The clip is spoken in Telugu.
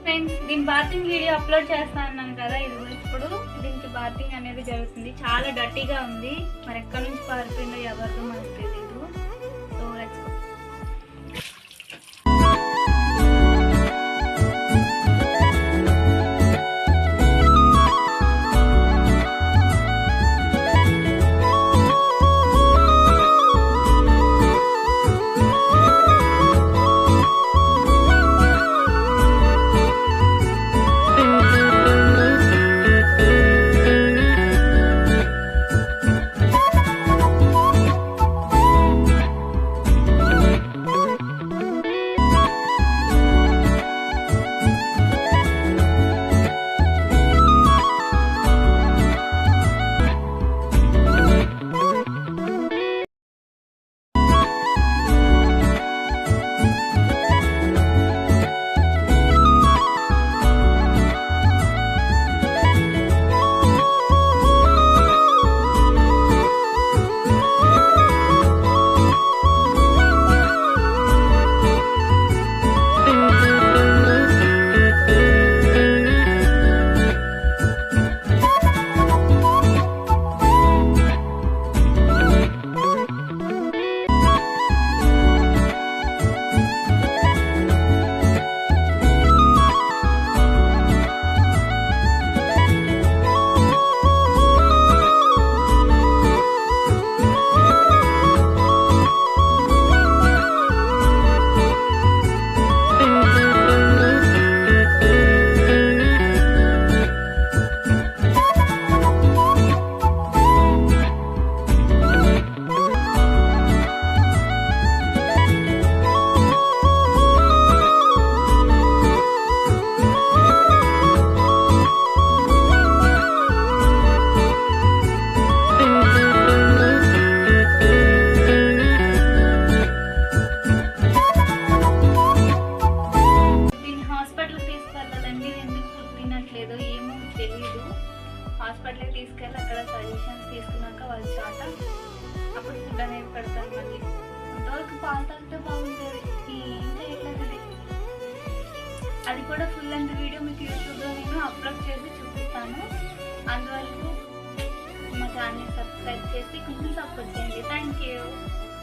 ఫ్రెండ్స్, దీని బాతింగ్ వీడియో అప్లోడ్ చేస్తా అన్నాను కదా. ఇది ఇప్పుడు దీనికి బాతింగ్ అనేది జరుగుతుంది. చాలా డర్టీగా ఉంది. మరి ఎక్కడి నుంచి పారిపోయిందో ఎవరితో మనకు తెలియదు. So let's go. హాస్పిటల్కి తీసుకెళ్ళి అక్కడ సజెషన్స్ తీసుకున్నాక వాళ్ళు చాట అప్పుడు ఫుడ్ అనేది పెడతారు. మళ్ళీ అంతవరకు పాలు తాగితే బాగుంటుంది. ఇంకా ఎట్లది అది కూడా ఫుల్ లెంత్ వీడియో మీకు యూట్యూబ్లో నేను అప్లోడ్ చేసి చూపిస్తాను. అందువరకు మా ఛానల్ని సబ్స్క్రైబ్ చేసి కొంచెం సపోర్ట్ చేయండి. Thank you.